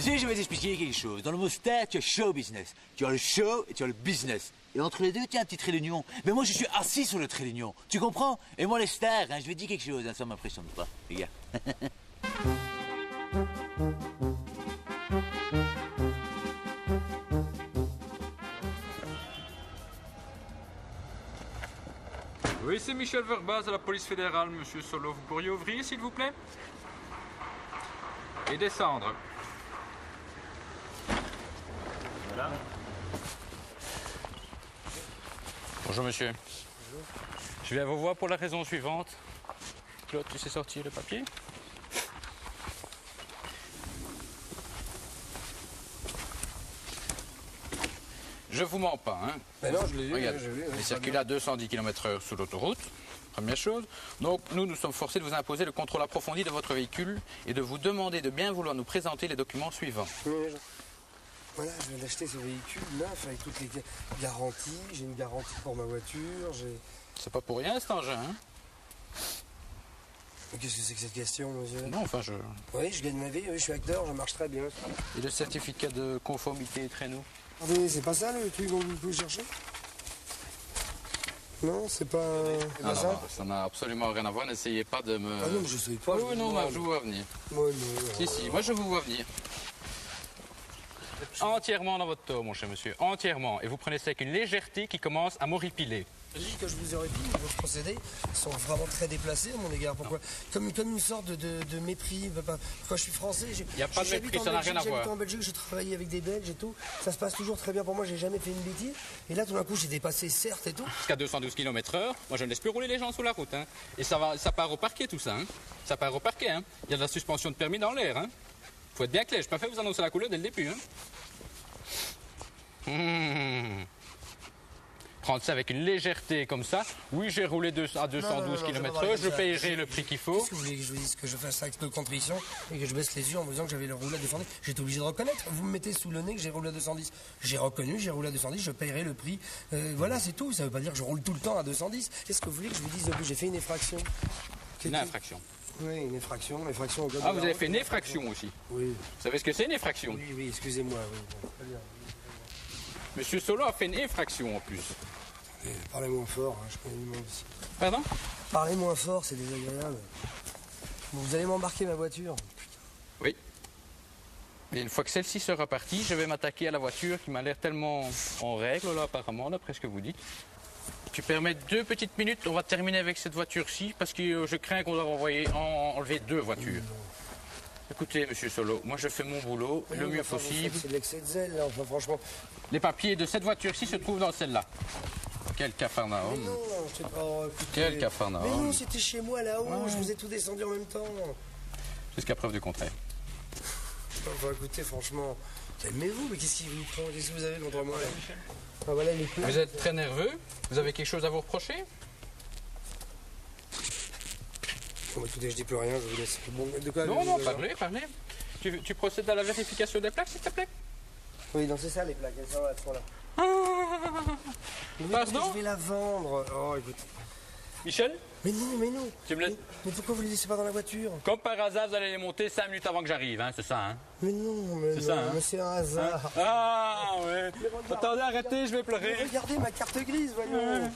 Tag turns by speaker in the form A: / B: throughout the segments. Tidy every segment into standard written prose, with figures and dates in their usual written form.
A: sais, je vais t'expliquer quelque chose. Dans le mot star, tu as show business. Tu as le show et tu as le business. Et entre les deux, tu as un petit trait d'union. Mais moi, je suis assis sur le trait d'union. Tu comprends? Et moi, les stars, hein, je vais te dire quelque chose, hein, ça m'impressionne pas. Regarde.
B: Oui, c'est Michel Verbaz de la police fédérale, monsieur Solo. Vous pourriez ouvrir, s'il vous plaît? Et descendre. Voilà. Bonjour, monsieur. Bonjour. Je viens vous voir pour la raison suivante. Claude, tu sais sortir le papier? Je vous mens pas, hein.
C: Mais non, je l'ai vu.
B: Regarde, il circule à 210 km/h sur l'autoroute, première chose. Donc, nous sommes forcés de vous imposer le contrôle approfondi de votre véhicule et de vous demander de bien vouloir nous présenter les documents suivants.
C: Voilà, je viens d'acheter ce véhicule neuf avec toutes les garanties. J'ai une garantie pour ma voiture,
B: C'est pas pour rien, cet engin, hein.
C: Mais qu'est-ce que c'est que cette question, monsieur?
B: Non, enfin,
C: Oui, je gagne ma vie, oui, je suis acteur, je marche très bien.
B: Et le certificat de conformité traîneau?
C: Attendez, c'est pas ça le truc que vous pouvez chercher? Non, c'est pas...
B: Non, ça n'a absolument rien à voir, n'essayez pas de me...
C: Ah non, mais je sais pas.
B: Oui, non, je vous vois venir.
C: Moi, non.
B: Si, moi je vous vois venir. Entièrement dans votre tort, mon cher monsieur, entièrement. Et vous prenez ça avec une légèreté qui commence à m'horripiler.
C: Je dis que je vous aurais dit, vos procédés sont vraiment très déplacés à mon égard. Pourquoi? Comme une sorte de mépris. Quand je suis français,
B: il n'y a pas de mépris, ça n'a rien à voir.
C: J'habite en Belgique, j'ai travaillé avec des Belges et tout. Ça se passe toujours très bien pour moi, j'ai jamais fait une bêtise. Et là, tout d'un coup, j'ai dépassé, certes et tout.
B: Jusqu'à 212 km/h, moi je ne laisse plus rouler les gens sur la route. Hein. Et ça part au parquet tout ça. Hein. Ça part au parquet. Hein. Il y a de la suspension de permis dans l'air. Hein. Faut être bien clair, je peux pas faire vous annoncer la couleur dès le début. Hein. Prendre ça avec une légèreté comme ça. Oui, j'ai roulé à 212 km/h, je payerai le prix qu'il faut.
C: Qu'est-ce que vous voulez que je vous dise? Que je fasse ça avec de contrition et que je baisse les yeux en me disant que j'avais le roulé à 210? J'étais obligé de reconnaître. Vous me mettez sous le nez que j'ai roulé à 210. J'ai reconnu, j'ai roulé à 210, je payerai le prix. Voilà, c'est tout. Ça veut pas dire que je roule tout le temps à 210. Qu'est-ce que vous voulez que je vous dise de plus? J'ai fait une infraction.
B: Une infraction?
C: Oui, une infraction au code.
B: Ah, vous avez fait une effraction aussi?
C: Oui.
B: Vous savez ce que c'est une effraction?
C: Oui, excusez-moi. Oui. Très bien.
B: Monsieur Solo a fait une effraction en plus.
C: Parlez moins fort, hein, je connais du monde ici.
B: Pardon?
C: Parlez moins fort, c'est désagréable. Bon, vous allez m'embarquer ma voiture?
B: Oui. Et une fois que celle-ci sera partie, je vais m'attaquer à la voiture qui m'a l'air tellement en règle, là, apparemment, d'après ce que vous dites. Tu permets 2 petites minutes, on va terminer avec cette voiture-ci, parce que je crains qu'on doit enlever 2 voitures. Écoutez, monsieur Solo, moi je fais mon boulot le mieux possible.
C: C'est de l'excès de zèle, là, enfin, franchement.
B: Les papiers de cette voiture-ci se trouvent dans celle-là. Quel cafarnaum.
C: Mais non, je sais pas. Écoutez,
B: quel cafarnaum.
C: Mais non, c'était chez moi là-haut, je vous ai tout descendu en même temps.
B: Jusqu'à preuve du contraire.
C: Enfin, écoutez, franchement, calmez-vous, mais qu'est-ce qui vous prend? Qu'est-ce que vous avez contre moi là? Ah, voilà, les plaques.
B: Vous êtes très nerveux? Vous avez quelque chose à vous reprocher?
C: Bon, écoutez, je dis plus rien, je vous laisse. Bon, de quoi
B: non, parlez. Tu procèdes à la vérification des plaques, s'il te plaît?
C: Oui, non, c'est ça les plaques, elles sont là.
B: Pardon?
C: Je vais la vendre. Oh, écoute.
B: Michel?
C: Mais non.
B: Tu me laisses...
C: Mais pourquoi vous les laissez pas dans la voiture?
B: Comme par hasard, vous allez les monter 5 minutes avant que j'arrive, hein, c'est ça, hein?
C: Mais non,
B: c'est ça, hein?
C: mais c'est un hasard.
B: Hein? Ah, ouais. Attendez, arrêtez, je vais pleurer.
C: Mais regardez ma carte grise, voyons.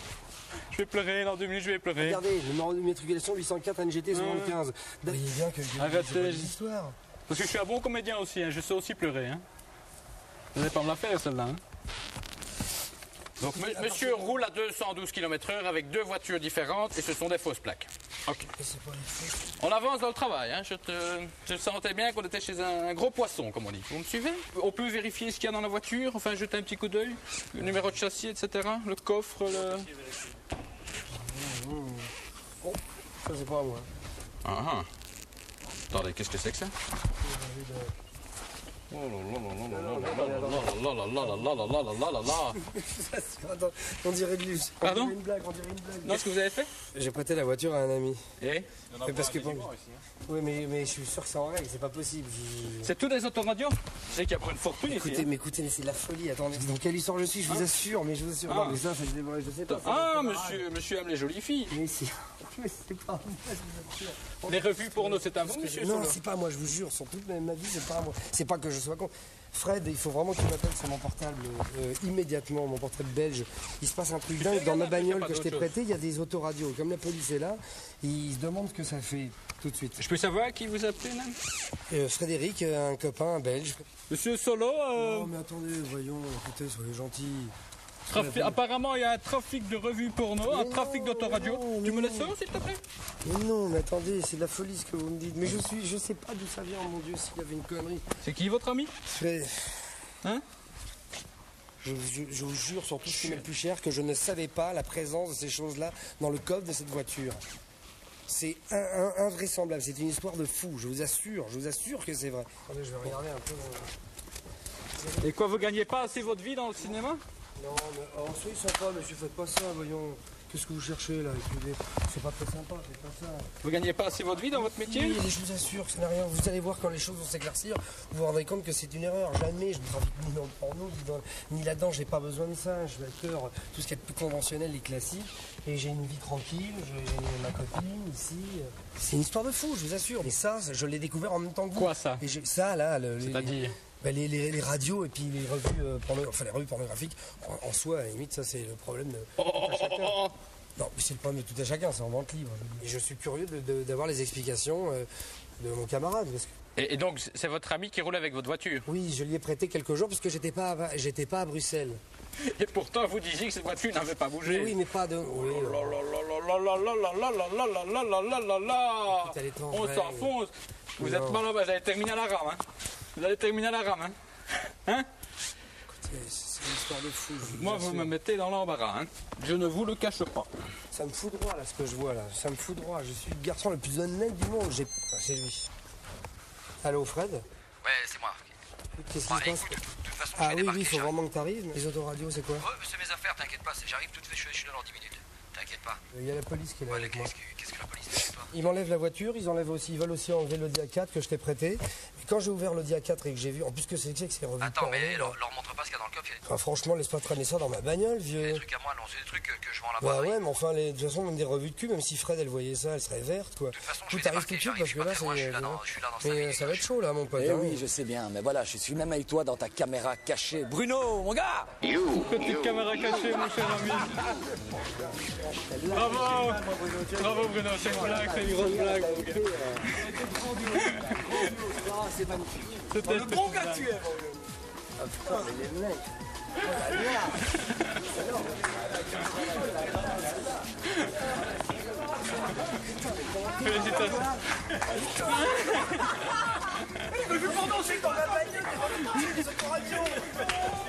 B: Je vais pleurer, dans 2 minutes, je vais pleurer.
C: Regardez, numéro de matriculation 804 NGT 75. Vous voyez bien que
B: arrêtez
C: l'histoire.
B: Parce que je suis un bon comédien aussi, hein, je sais aussi pleurer, hein. Vous n'allez pas me la faire, celle-là, hein. Donc, monsieur roule à 212 km/h avec 2 voitures différentes et ce sont des fausses plaques. Ok. On avance dans le travail, hein. Je sentais bien qu'on était chez un gros poisson, comme on dit. Vous me suivez? On peut vérifier ce qu'il y a dans la voiture, enfin jeter un petit coup d'œil, le numéro de châssis, etc. Le coffre, le...
C: Bon, ça c'est pas à moi.
B: Ah. Attendez, qu'est-ce que c'est que ça? Oh là là.
C: Attends, on dirait de l'us.
B: Pardon?
C: On dirait une blague.
B: Non, ce que vous avez fait?
C: J'ai prêté la voiture à un ami.
B: Et?
C: Parce que bon... Oui, mais je suis sûr que c'est en règle, c'est pas possible.
B: C'est tout des autoradios? C'est qu'il y a pour une fortune ici.
C: Écoutez, mais c'est de la folie. Attendez, dans quelle histoire je suis, je vous assure, mais je vous assure. Non, mais ça, je sais pas.
B: Ah, monsieur aime les jolies filles.
C: Mais c'est pas moi, je vous assure.
B: Les revues porno, c'est à vous, monsieur?
C: Non, c'est pas moi, je vous jure. Sur toute ma vie, c'est pas moi. C'est pas que je sais pas quoi. Fred, il faut vraiment que tu m'appelles sur mon portable immédiatement, mon portable belge. Il se passe un truc dingue. Dans ma bagnole que je t'ai prêtée, il y a des autoradios. Comme la police est là, ils se demandent ce que ça fait tout de suite.
B: Je peux savoir qui vous appelez, là?
C: Frédéric, un copain, un belge.
B: Monsieur Solo,
C: Non mais attendez, voyons, écoutez, soyez gentils.
B: apparemment il y a un trafic de revues porno, un trafic d'autoradio. Tu me laisses ça, s'il te plaît?
C: Mais non, mais attendez, c'est de la folie ce que vous me dites. Mais je sais pas d'où ça vient, mon Dieu, s'il y avait une connerie.
B: C'est qui votre ami? Hein?
C: Je vous jure, sur tout ce qui m'est le plus cher, que je ne savais pas la présence de ces choses-là dans le coffre de cette voiture. C'est invraisemblable, c'est une histoire de fou, je vous assure que c'est vrai. Attendez, je vais regarder un peu.
B: Et quoi, vous gagnez pas assez votre vie dans le cinéma?
C: Non, mais soyez sympa, monsieur, faites pas ça, voyons. Qu'est-ce que vous cherchez là? Écoutez, c'est pas très sympa, faites pas ça.
B: Vous gagnez pas assez votre vie dans votre métier?
C: Oui, je vous assure que ça n'a rien. Vous allez voir quand les choses vont s'éclaircir, vous vous rendrez compte que c'est une erreur. Jamais je ne trafique ni dans le porno, ni là-dedans, j'ai pas besoin de ça. Je suis acteur, tout ce qui est plus conventionnel et classique. Et j'ai une vie tranquille, j'ai ma copine ici. C'est une histoire de fou, je vous assure. Mais ça, je l'ai découvert en même temps que vous.
B: Quoi ça?
C: Et ça, là,
B: c'est-à-dire?
C: Les radios et puis les revues, les revues pornographiques, en soi, à la limite, ça c'est le problème de tout à chacun. Non, mais c'est le problème de tout à chacun, c'est en vente libre. Et je suis curieux d'avoir les explications de mon camarade. Parce que...
B: et donc, c'est votre ami qui roule avec votre voiture?
C: Oui, je lui ai prêté quelques jours parce que j'étais pas à Bruxelles.
B: Et pourtant, vous disiez que cette voiture n'avait pas bougé.
C: Mais oui, mais pas de... Oui,
B: on s'enfonce. Vous êtes mal, vous allez terminer à la rame, hein? Vous allez terminer à la rame, hein? Hein?
C: Écoutez, c'est une histoire de fou.
B: Moi, vous me mettez dans l'embarras, hein? Je ne vous le cache pas.
C: Ça me fout droit, là, ce que je vois, là. Ça me fout droit. Je suis le garçon le plus honnête du monde. C'est lui. Allô, Fred?
D: Ouais, c'est moi.
C: Qu'est-ce qui se passe?
D: Écoute, de toute façon,
C: Ah
D: je
C: oui,
D: vais débarquer,
C: il faut
D: j'arrive.
C: vraiment que t'arrives. Les autoradios, c'est quoi?
D: Ouais, c'est mes affaires, t'inquiète pas, j'arrive tout de suite, je suis là dans 10 minutes. T'inquiète pas.
C: Il y a la police qui est là
D: Ouais,
C: avec moi.
D: qu'est-ce que la police fait chez toi?
C: Ils m'enlèvent la voiture, ils veulent aussi enlever l'Audi A4 que je t'ai prêté. Et quand j'ai ouvert l'Audi A4 et que j'ai vu, en plus que c'est revu.
D: Attends, mais leur montre pas ce qu'il y a dans le coffre, il y a des
C: Enfin, franchement, laisse pas traîner ça dans ma bagnole, vieux.
D: trucs à moi, non, c'est des trucs que je vends
C: Bah
D: là-bas.
C: ouais, mais enfin, de toute façon, même des revues de cul, même si Fred, elle voyait ça, elle serait verte, quoi.
D: De toute façon, je
C: Tout
D: vais
C: arrive tout
D: débarquer,
C: de suite, parce que là,
D: j'arrive, je suis pas très loin, je suis là dans 5
C: Mais
D: minutes,
C: ça va être chaud, là, mon pote.
E: Eh
C: hein.
E: oui, je sais bien, mais voilà, je suis même avec toi dans ta caméra cachée. Bruno, mon gars!
B: Petite caméra cachée, mon cher ami. Bravo! Bravo, Bruno, c'est une blague, c'est une grosse blague, mon gars.
C: C'est magnifique.
B: C'était
C: Le bon gars que tu es, mon gars. Ah putain, mais les mecs.
B: Félicitations.
C: Je veux pas danser dans la bagnole, des autoradios.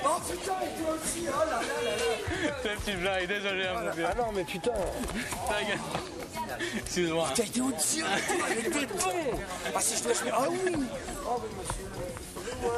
C: Oh putain, et toi aussi, oh là là là là.
B: C'est une petite blague, désolé, hein, mon gars.
C: Ah non, mais putain.
B: Ta gueule. Excuse-moi.
C: T'as été au-dessus, toi, mais t'es bon. Ah si je dois jouer. Ah oui. Oh mais monsieur, sauvez-moi.